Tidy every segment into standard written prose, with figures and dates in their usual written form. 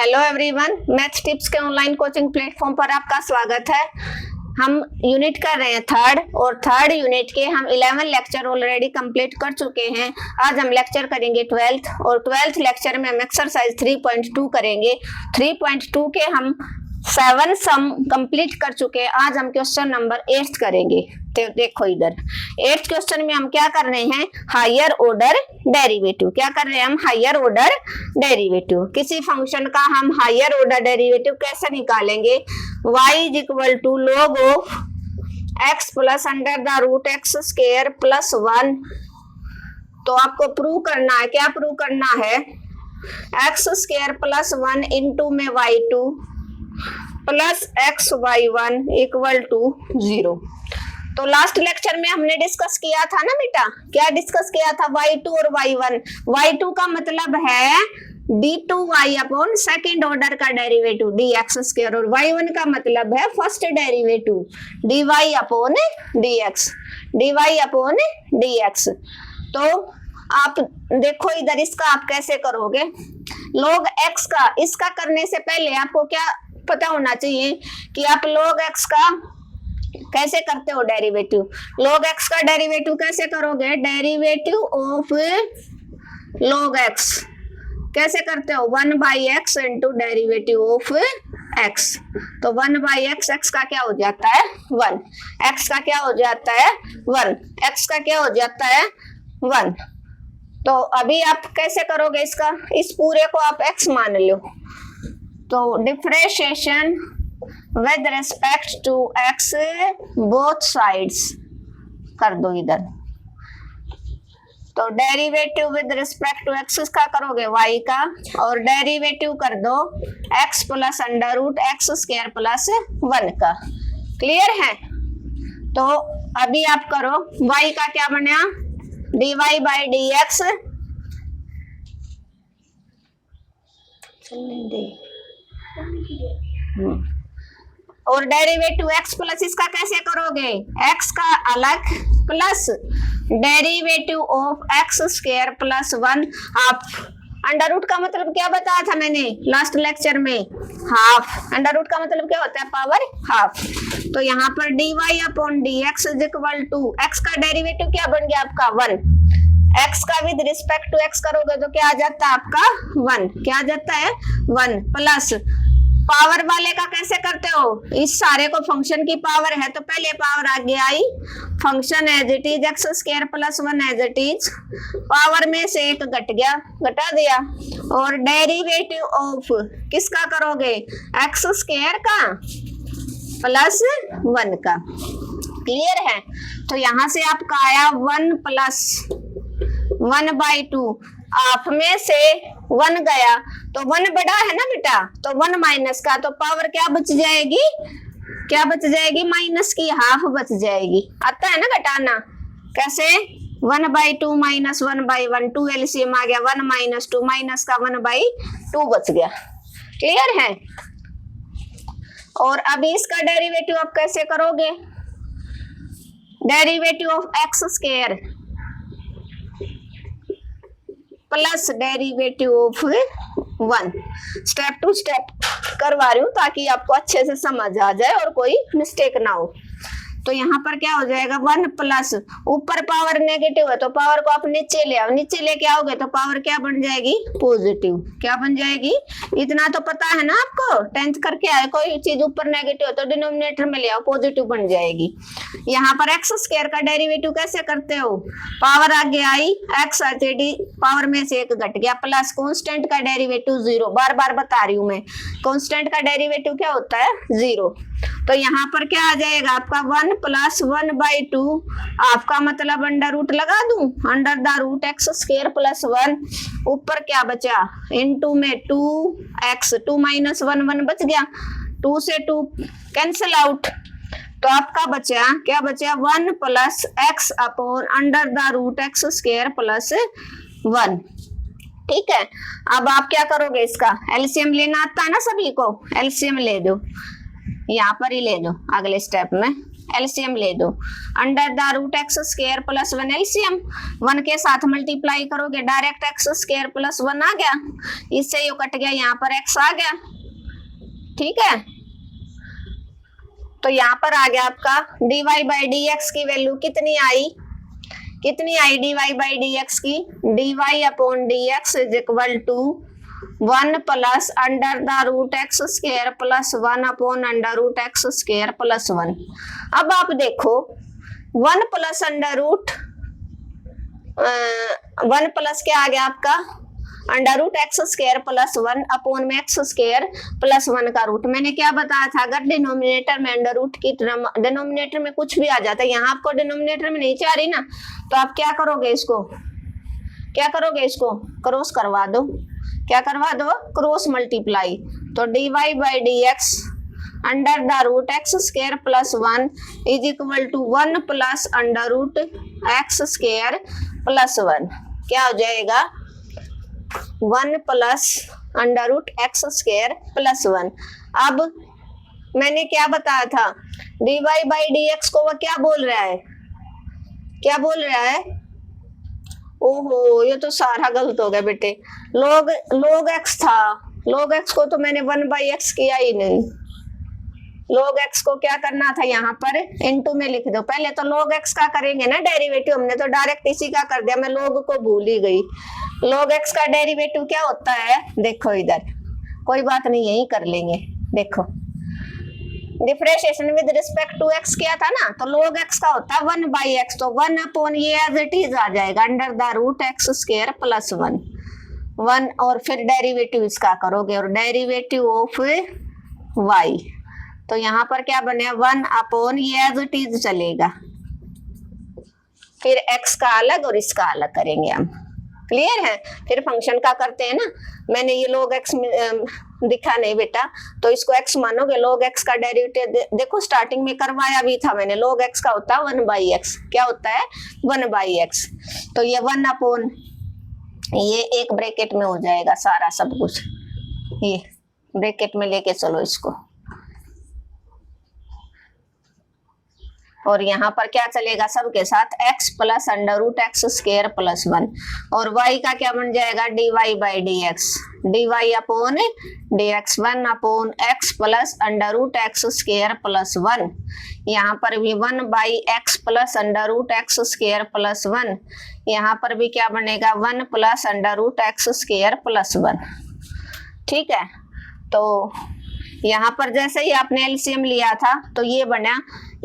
Hello everyone, maths tips के online coaching platform पर आपका स्वागत है। हम यूनिट कर रहे हैं थर्ड और थर्ड यूनिट के हम 11 लेक्चर ऑलरेडी कंप्लीट कर चुके हैं। आज हम लेक्चर करेंगे 12th और 12th लेक्चर में हम एक्सरसाइज 3.2 करेंगे। 3.2 के हम 7 सम कंप्लीट कर चुके हैं। आज हम क्वेश्चन नंबर 8 करेंगे। तो देखो इधर 8th क्वेश्चन में हम क्या कर रहे हैं, हायर ऑर्डर डेरिवेटिव। क्या कर रहे हैं हम, हायर ऑर्डर डेरिवेटिव। किसी फंक्शन का हम हायर ऑर्डर डेरिवेटिव कैसे निकालेंगे, y is equal to log of x plus under the root x square plus 1। तो आपको प्रूव करना है, क्या प्रूव करना है, एक्स स्क्वायर प्लस 1 इंटू में y2 plus x y1 equal to 0। तो लास्ट लेक्चर में हमने डिस्कस किया था ना बेटा, क्या डिस्कस किया था, y2 और y1। y2 का मतलब है d2y अपॉन सेकेंड ऑर्डर का डेरिवेटिव dx स्क्वायर और y1 का मतलब है first derivative dy upon dx, dy upon dx। तो आप देखो इधर इसका आप कैसे करोगे, log x का, इसका करने से पहले आपको क्या पता होना चाहिए कि आप log x का कैसे करते हो डेरिवेटिव। log x का डेरिवेटिव कैसे करोगे, डेरिवेटिव ऑफ log x कैसे करते हो, 1 by x into derivative of x। तो 1 बाई एक्स, x का क्या हो जाता है 1, x का क्या हो जाता है 1, x का क्या हो जाता है 1। तो अभी आप कैसे करोगे इसका, इस पूरे को आप x मान लो। तो differentiation with respect to x both sides कर दो इधर। तो derivative with respect to x का करोगे y का, और डेरिवेटिव कर दो x plus under root x square plus 1 का। क्लियर है। तो अभी आप करो, y का क्या बना, dy बाई डी एक्स और डेरिवेटिव x प्लस इसका कैसे करोगे, x का अलग plus derivative of x square plus 1। आप अंडर रूट का मतलब क्या बताया था मैंने लास्ट लेक्चर में, हाफ। अंडर रूट का मतलब क्या होता है, पावर हाफ। तो यहाँ पर dy upon dx is equal to x का डेरिवेटिव क्या बन गया आपका 1, x का विद रिस्पेक्ट टू x करोगे तो क्या आ जाता है आपका 1, क्या आ जाता है 1 प्लस पावर वाले का कैसे करते हो, इस सारे को फंक्शन की पावर है तो पहले पावर आगे आई, function as it is x square plus 1 as it is, power में से एक घट गया, घटा दिया, और डेरिवेटिव ऑफ किसका करोगे, एक्स स्क्वायर का प्लस 1 का। क्लियर है। तो यहां से आपका आया 1 प्लस 1 बाई 2, आप में से 1 गया तो 1 बड़ा है ना बेटा, तो 1 माइनस का, तो पावर क्या बच जाएगी, क्या बच जाएगी, माइनस की हाफ बच जाएगी। आता है ना घटाना, कैसे 1 बाई 2 माइनस 1 बाई 1, 2 एलसीएम आ गया, 1 माइनस 2 माइनस का 1 बाई 2 बच गया। क्लियर है। और अभी इसका डेरिवेटिव आप कैसे करोगे, derivative of x square plus derivative of 1। Step to step करवा रही हूँ ताकि आपको अच्छे से समझ आ जाए और कोई मिस्टेक ना हो। तो यहाँ पर क्या हो जाएगा, 1 प्लस, ऊपर पावर नेगेटिव है तो पावर को आप नीचे ले आओ, नीचे लेके आओगे तो पावर क्या बन जाएगी, पॉजिटिव। क्या बन जाएगी, इतना तो पता है ना आपको, 10th करके आए, कोई चीज ऊपर नेगेटिव है तो डिनोमिनेटर में ले आओ, पॉजिटिव बन जाएगी। यहाँ पर एक्स स्क्वायर का डेरिवेटिव कैसे करते हो, पावर आगे आई, एक्स आती, पावर में से एक घट गया, प्लस कॉन्स्टेंट का डेरिवेटिव 0, बार बार बता रही हूँ मैं, कॉन्स्टेंट का डेरिवेटिव क्या होता है 0। तो यहाँ पर क्या आ जाएगा आपका 1 प्लस 1 बाई 2, आपका मतलब अंडर रूट लगा दूं, under the root x square plus 1, ऊपर क्या बचा, इनटू में 2x, 2 माइनस 1 1 बच गया, 2 से 2 कैंसिल आउट, तो आपका बचा क्या बचा, 1 plus x upon under the root x square plus 1। ठीक है। अब आप क्या करोगे, इसका एलसीएम लेना आता है ना सभी को, एलसीएम ले दो, यहाँ पर ही ले दो अगले स्टेप में। एलसीएम ले दो। Under the root x square plus 1 LCM 1 के साथ मल्टीप्लाई करोगे डायरेक्ट एक्स स्क्वायर प्लस 1 आ गया, इससे ये कट गया, यहाँ पर एक्स आ गया। ठीक है, तो यहाँ पर आ गया आपका dy बाई डी एक्स की वैल्यू कितनी आई, dy बाई डी एक्स की, dy upon d x is equal to 1 plus under the root x square plus 1 upon under root x square plus 1। अब आप देखो 1 प्लस अंडर रूट 1 प्लस क्या आ गया आपका under root x square plus 1 upon में x square plus 1 का root. मैंने क्या बताया था, अगर डिनोमिनेटर में अंडर रूट की डिनोमिनेटर में कुछ भी आ जाता है, यहाँ आपको डिनोमिनेटर में नहीं चाह रही ना, तो आप क्या करोगे, इसको क्या करोगे, इसको क्रॉस करवा दो। क्या करवा दो, क्रॉस मल्टीप्लाई। तो dy by d x under the root x square plus 1 is equal to 1 plus under root x square plus 1 क्या हो जाएगा, 1 plus under root x square plus 1। अब मैंने क्या बताया था, dy बाई डी एक्स को वह क्या बोल रहा है, क्या बोल रहा है, ओहो ये तो सारा गलत हो गया बेटे, log x था, log x को तो मैंने 1 बाई एक्स किया ही नहीं, log x को क्या करना था, यहाँ पर इनटू में लिख दो। पहले तो log x का करेंगे ना डेरिवेटिव, हमने तो डायरेक्ट इसी का कर दिया, मैं log को भूल ही गई। log x का डेरिवेटिव क्या होता है, देखो इधर, कोई बात नहीं यही कर लेंगे। देखो differentiation with respect to x किया था ना, तो log x का होता है 1 बाई एक्स, तो 1 अपॉन ये एज इट इज आ जाएगा under the root x square plus 1 और फिर डेरिवेटिव इसका करोगे और डेरिवेटिव ऑफ y, तो यहाँ पर क्या बने 1 अपॉन ये एज इट इज चलेगा, फिर x का अलग और इसका अलग करेंगे हम। क्लियर है, फिर फंक्शन का करते हैं ना, मैंने ये log x दिखा नहीं बेटा, तो इसको x मानोगे, log x का डेरिवेटिव देखो स्टार्टिंग में करवाया भी था मैंने, log x का होता है 1 बाई एक्स, क्या होता है 1 बाई एक्स, तो ये 1 अपॉन ये एक ब्रैकेट में हो जाएगा सारा सब कुछ, ये ब्रैकेट में लेके चलो इसको, और यहाँ पर क्या चलेगा सबके साथ x plus under root x square plus 1 और y का क्या बन जाएगा dy by d x, dy upon d x 1 upon x plus under root x square plus 1, यहाँ पर भी 1 by x plus under root x square plus 1, यहाँ पर भी क्या बनेगा 1 plus under root x square plus 1। ठीक है, तो यहाँ पर जैसे ही आपने एलसीएम लिया था तो ये बना,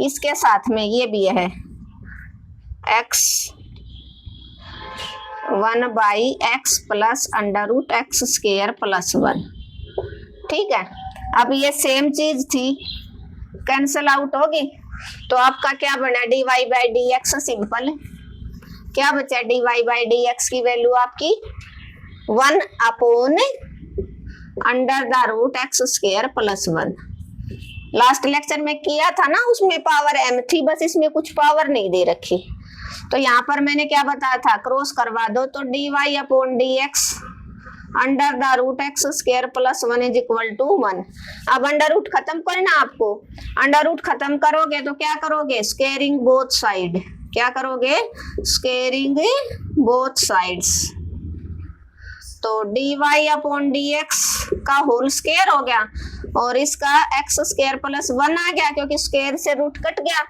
इसके साथ में ये भी है x 1 by x plus under root x square plus 1। ठीक है, अब ये सेम चीज थी, कैंसल आउट होगी, तो आपका क्या बना dy by d x, simple क्या बचा dy बाई डी एक्स की वैल्यू आपकी 1 upon under the root x square plus 1। Last lecture में किया था ना, उसमें पावर m थी, बस इसमें कुछ पावर नहीं दे रखी, तो यहाँ पर मैंने क्या बताया था, क्रॉस करवा दो, तो dy upon d x under the root x square plus 1 is equal to 1। अब अंडर रूट खत्म करना आपको, अंडर रूट खत्म करोगे तो क्या करोगे, स्क्वायरिंग बोथ साइड, क्या करोगे, स्क्वायरिंग बोथ साइड्स, तो dy अपॉन डी एक्स का होल स्क्वायर हो गया और इसका एक्स स्क्वायर प्लस 1 आ गया, क्योंकि स्क्वायर से रूट कट गया,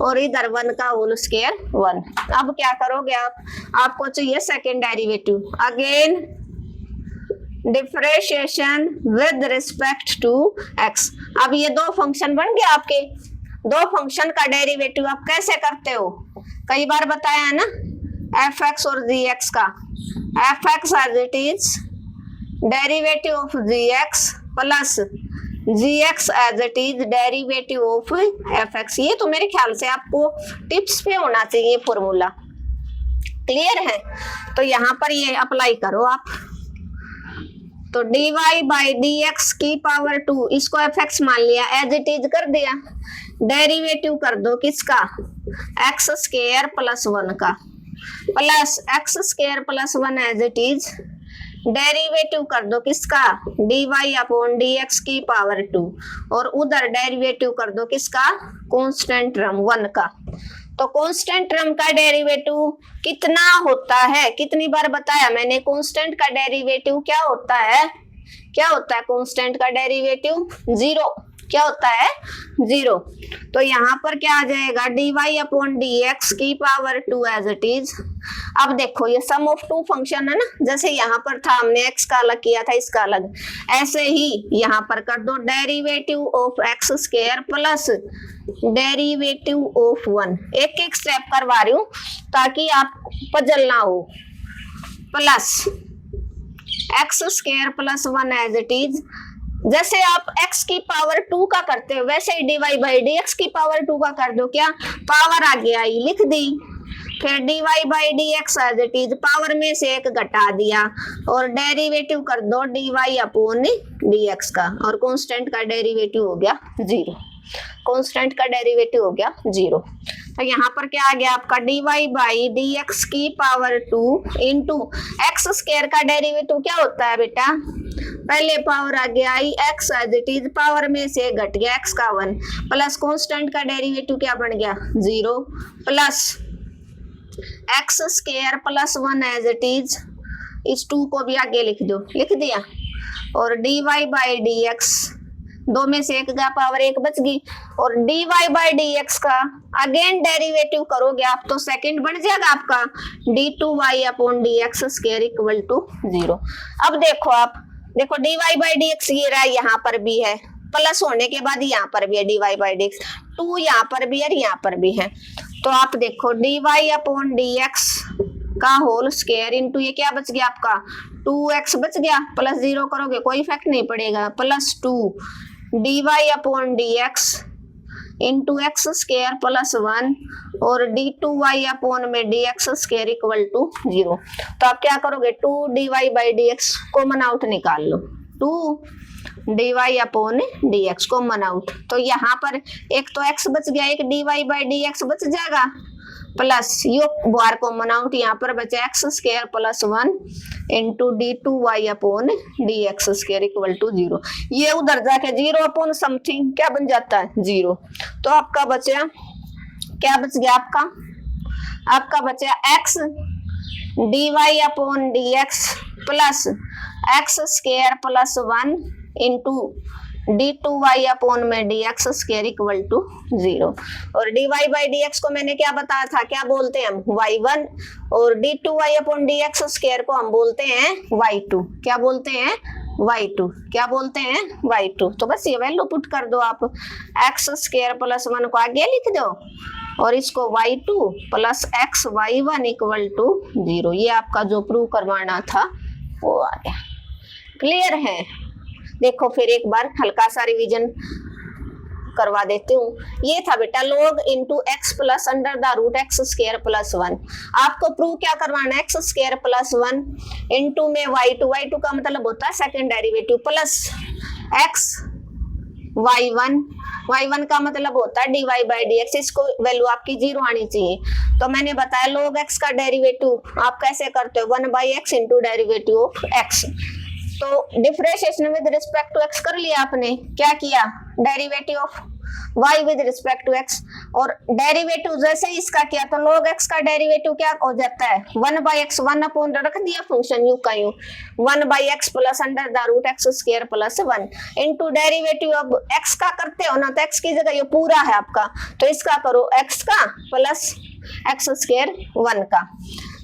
और इधर 1 का होल स्क्वायर 1। अब क्या करोगे आप, आपको चाहिए second derivative, again differentiation with respect to x। अब ये दो फंक्शन बन गए आपके, दो फंक्शन का डेरिवेटिव आप कैसे करते हो, कई बार बताया है ना, fx और gx का, fx as it is derivative of gx plus gx as it is derivative of fx। ये तो मेरे ख्याल से आपको टिप्स पे होना चाहिए फॉर्मूला, क्लियर है, तो यहाँ पर ये अप्लाई करो आप, तो dy बाई डी एक्स की पावर 2, इसको fx मान लिया, एज इट इज कर दिया, डेरिवेटिव कर दो किसका, एक्स स्क्वायर प्लस 1 का, plus x square plus 1 as it is derivative कर दो किसका, dy अपॉन dx की पावर 2, और उधर डेरिवेटिव कर दो किसका, कांस्टेंट टर्म 1 का। तो कांस्टेंट टर्म का डेरिवेटिव कितना होता है, कितनी बार बताया मैंने, कांस्टेंट का डेरिवेटिव क्या होता है, क्या होता है कांस्टेंट का डेरिवेटिव, जीरो। क्या होता है, जीरो। तो यहाँ पर क्या आ जाएगा, dy अपॉन dx की पावर 2 एज इट इज। अब देखो ये सम ऑफ टू फंक्शन है ना, जैसे यहाँ पर था हमने x का अलग किया था, इसका अलग, ऐसे ही यहाँ पर कर दो derivative of x square plus derivative of 1। एक एक स्टेप करवा रही हूँ ताकि आप पजल ना हो। Plus x square plus 1 as it is, जैसे आप x की पावर 2 का करते हो वैसे ही dy बाई dx की पावर 2 का कर दो। क्या पावर आगे आई लिख दी, फिर dy by dx as it is, power में से एक घटा दिया, और डेरिवेटिव कर दो dy अपॉन dx का, और कांस्टेंट का डेरिवेटिव हो गया जीरो। कांस्टेंट का डेरिवेटिव हो गया जीरो। तो यहाँ पर क्या आ गया आपका, dy बाई dx की पावर 2 इंटू एक्स स्क्वायर का डेरिवेटिव क्या होता है बेटा, पहले पावर आ गया आई x as it is, power में से घट गया x का 1, प्लस कांस्टेंट का डेरिवेटिव क्या बन गया zero, plus x square plus 1 as it is, इस 2 को भी आगे लिख दो, लिख दिया, और dy बाई dx, दो में से एक का पावर 1 बच गई, और dy बाई dx का अगेन डेरिवेटिव करोगे आप तो सेकंड बन जाएगा आपका d2y upon dx square equal to 0। अब देखो आप, देखो dy बाई dx ये रहा, यहाँ पर भी है, प्लस होने के बाद यहाँ पर भी है dy बाई dx, 2 यहाँ पर भी है और यहाँ पर भी है। तो आप देखो dy अपॉन dx का होल स्क्वायर इंटू ये क्या बच गया आपका 2x बच गया, प्लस 0 करोगे कोई इफेक्ट नहीं पड़ेगा, plus 2 dy upon dx into x square plus 1, और d2y अपॉन में dx स्क्वायर इक्वल टू 0। तो आप क्या करोगे, 2 dy by dx common out निकाल लो, 2 dy upon dx common out. तो यहाँ पर एक तो x बच गया, एक dy बाई dx बच जाएगा, प्लस यो बार कॉमन आउट, यहाँ पर बचा x square plus 1 into d2y upon dx square equal to 0। ये उधर जाके 0 अपॉन समथिंग क्या बन जाता है, 0। तो आपका बचा, क्या बच गया आपका, आपका बचा x dy upon dx plus x square plus 1 into d2y upon में dx स्क्वायर इक्वल टू 0। और dy बाई dx को मैंने क्या बताया था, क्या बोलते हैं हम y1, और d2y अपॉन dx स्क्वायर को हम बोलते हैं y2। क्या बोलते हैं, y2। क्या बोलते हैं, y2। तो बस ये वैल्यू पुट कर दो आप, एक्स स्क्वायर प्लस 1 को आगे लिख दो, और इसको y2 plus x y1 equal to 0। ये आपका जो प्रूव करवाना था वो आ गया। क्लियर है। देखो फिर एक बार हल्का सा रिवीजन करवा देती हूँ। ये था बेटा log into x plus under the root x square plus 1। आपको प्रूव क्या करवाना है, एक्स स्क्वायर प्लस 1 इंटू में y2 का मतलब होता है second derivative, plus x y1 का मतलब होता है dy बाई dx। इसको वैल्यू आपकी 0 आनी चाहिए। तो मैंने बताया log x का डेरिवेटिव आप कैसे करते हो, 1 by x into derivative of x। तो differentiation with respect to x कर लिया आपने, क्या किया, derivative of y with respect to x, और डेरिवेटिव जैसे इसका किया तो log x का डेरिवेटिव क्या हो जाता है, 1 बाई एक्स, 1 अपॉन रख दिया फंक्शन यू का u, 1 by x plus under the root x square plus 1 into derivative अब x का करते हो ना, तो x की जगह ये पूरा है आपका, तो इसका करो x का प्लस एक्स स्क्वायर 1 का।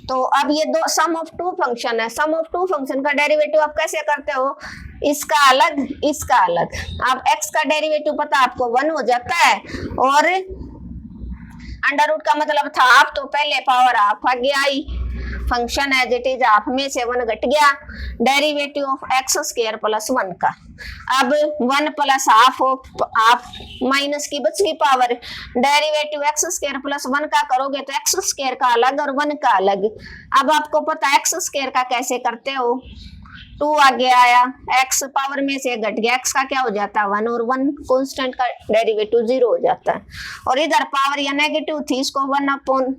तो अब ये दो सम ऑफ टू फंक्शन है, सम ऑफ टू फंक्शन का डेरिवेटिव आप कैसे करते हो, इसका अलग इसका अलग। अब x का डेरिवेटिव पता आपको 1 हो जाता है, और अंडर रूट का मतलब था आप, तो पहले पावर हाफ आगे आई, function as it is half में से 1 घट गया, derivative of x square plus 1 का। अब 1 प्लस हाफ माइनस की बच गई power, derivative x square plus 1 का करोगे तो एक्स स्क्वायर का अलग और 1 का अलग। अब आपको पता है एक्स स्क्वायर का कैसे करते हो, 2 आगे आया, x पावर में से घट गया, x का क्या हो जाता है 1, और 1 कांस्टेंट का डेरिवेटिव 0 हो जाता है। और इधर पावर या नेगेटिव थी, इसको 1 अपॉन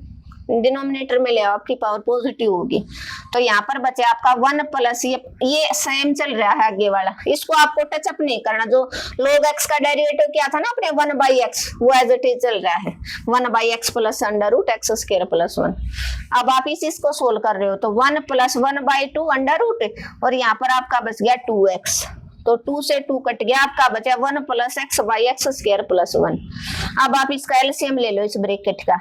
डिनोमिनेटर में ले आओ, आपकी पावर पॉजिटिव होगी। तो यहाँ पर बचे आपका 1 प्लस ये सेम चल रहा है आगे वाला, इसको आपको टचअप नहीं करना। जो log x का डेरिवेटिव क्या था ना अपने 1/x, वो एज इट इज चल रहा है 1/x plus under root x square plus 1। अब आप इसको सोल्व कर रहे हो तो 1 प्लस 1/2 अंडर रूट, और यहाँ पर आपका बच गया 2x, तो 2 से 2 कट गया, आपका बचा 1 plus x by x square plus 1। अब आप इसका एलसीएम ले लो इस ब्रैकेट का,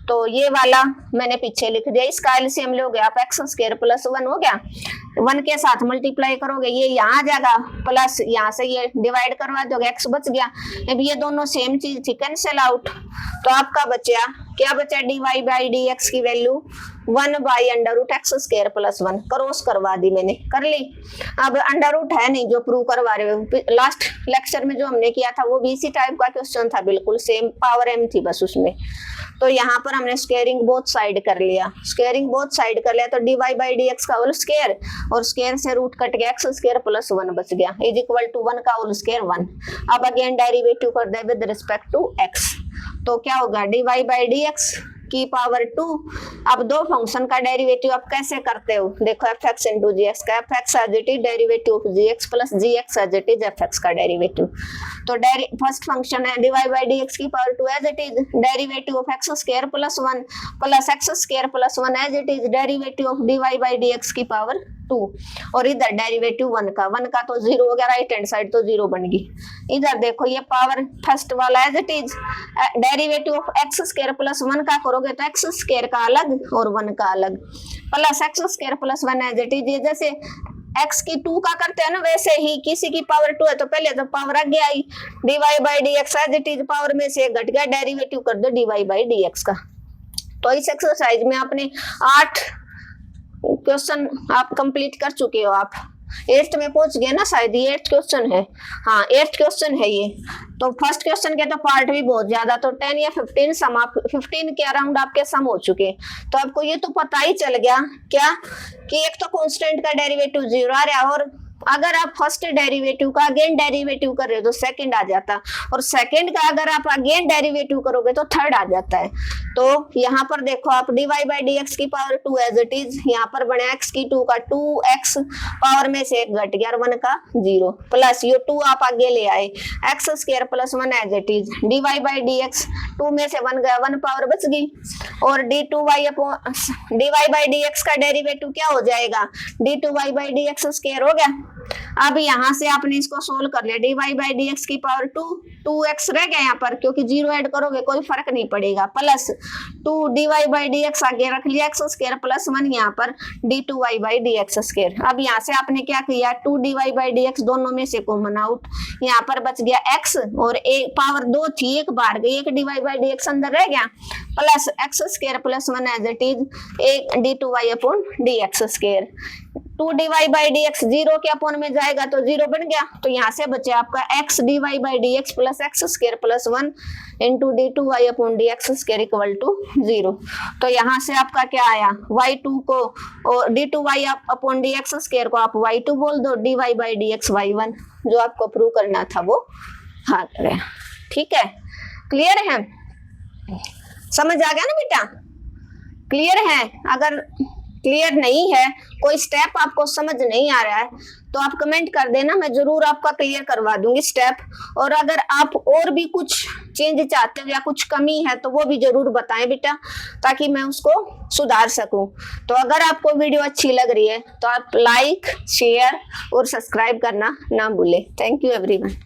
तो ये वाला मैंने पीछे लिख दिया, इसका एलसीएम लोगे आप एक्स स्क्वायर प्लस 1 हो गया, 1 के साथ मल्टीप्लाई करोगे ये यहाँ आ जाएगा, प्लस यहाँ से ये डिवाइड करवा दोगे, एक्स बच गया। अब ये दोनों सेम चीज थी, कैंसिल आउट, तो आपका बचा क्या बचा, d y by d x की value 1 by under root x square plus 1, cross करवा दी मैंने, कर ली। अब अंडर रूट है नहीं जो प्रूव करवा रहे हो, लास्ट लेक्चर में जो हमने किया था वो भी इसी टाइप का क्वेश्चन था, बिल्कुल सेम, पावर m थी बस उसमें। तो यहाँ पर हमने स्क्वायरिंग बोथ साइड कर लिया, स्क्वायरिंग बोथ साइड कर लिया, तो d y by d x का होल स्क्वायर, और स्क्वायर से रूट कट गया, एक्स स्क्वायर प्लस 1 बच गया, इज इक्वल टू 1 का होल स्क्वायर 1। अब अगेन डेरिवेटिव कर दे विद रिस्पेक्ट टू एक्स, तो क्या होगा, d y by d x की पावर 2। अब दो फंक्शन का डेरिवेटिव आप कैसे करते हो, देखो f x into g x का, f x as it is derivative of g x plus g x as it is f x का डेरिवेटिव। तो फर्स्ट फंक्शन है d y by d x की power 2 as it is derivative of x square plus 1 plus x square plus 1 as it is derivative of d y by d x की power 2, और इधर derivative 1 का तो 0 हो गया, right hand side तो 0 बन गई। इधर देखो ये पावर फर्स्ट वाला as it is derivative of x square plus 1 का करोगे तो एक्स स्क्वायर का अलग और 1 का अलग, plus x square plus 1 as it is, ये जैसे x की 2 का करते हैं ना वैसे ही, किसी की पावर 2 है तो पहले तो पावर आगे आई, d y by d x as it is power में से घट गया, डेरिवेटिव कर दो d y by d x का। तो इस एक्सरसाइज में आपने 8 क्वेश्चन आप कंप्लीट कर चुके हो, आप 8th में पहुंच गए ना शायद, ये 8th क्वेश्चन है, हाँ 8th क्वेश्चन है ये। तो फर्स्ट क्वेश्चन के तो पार्ट भी बहुत ज्यादा, तो 10 या 15 सम, आप 15 के अराउंड आपके सम हो चुके, तो आपको ये तो पता ही चल गया क्या कि एक तो कांस्टेंट का डेरिवेटिव 0 आ रहा है, और अगर आप फर्स्ट डेरिवेटिव का अगेन डेरिवेटिव कर रहे हो तो सेकंड आ जाता, और सेकंड का अगर आप अगेन डेरिवेटिव करोगे तो थर्ड आ जाता है। तो यहाँ पर देखो आप d y by d x की पावर 2 एज इट इज, यहाँ पर बने एक्स की 2 का 2x पावर में से 1 घट गया, 1 का 0, प्लस ये 2 आप आगे ले आए, x square plus 1 as it is, d y by d x 2 में से 1 गया, 1 पावर बच गई, और d y by d x का डेरिवेटिव क्या हो जाएगा, d two y by d x square हो गया। अब यहाँ से आपने इसको सोल्व कर लिया, d y by d x की पावर 2x रह गया यहाँ पर, क्योंकि 0 ऐड करोगे कोई फर्क नहीं पड़ेगा, plus 2 d y by d x आगे रख लिया, एक्स स्क्वायर प्लस 1 यहाँ पर d two y by d x square. अब यहाँ से आपने क्या किया, 2 d y by d x दोनों में से कॉमन आउट, यहाँ पर बच गया x, और एक पावर 2 थी एक बाहर गई, एक d y by d x अंदर रह गया, plus x square plus 1 as it is, एक d two y upon d x square. 2 d y by d x 0 के अपॉन में जाएगा तो 0 बन गया, तो यहाँ से बचे आपका x d y by d x plus x square plus 1 into d two y upon d x square equal to 0। तो यहाँ से आपका क्या आया, y2 को और d two y upon d x square को आप y2 बोल दो, d y by d x y1, जो आपको प्रूव करना था वो हाँ गया। ठीक है, क्लियर है, समझ आ गया ना बेटा, क्लियर है? अगर क्लियर नहीं है, कोई स्टेप आपको समझ नहीं आ रहा है तो आप कमेंट कर देना, मैं जरूर आपका क्लियर करवा दूंगी स्टेप। और अगर आप और भी कुछ चेंज चाहते हो या कुछ कमी है तो वो भी जरूर बताएं बेटा, ताकि मैं उसको सुधार सकूं। तो अगर आपको वीडियो अच्छी लग रही है तो आप लाइक, शेयर और सब्सक्राइब करना ना भूलें। Thank you everyone.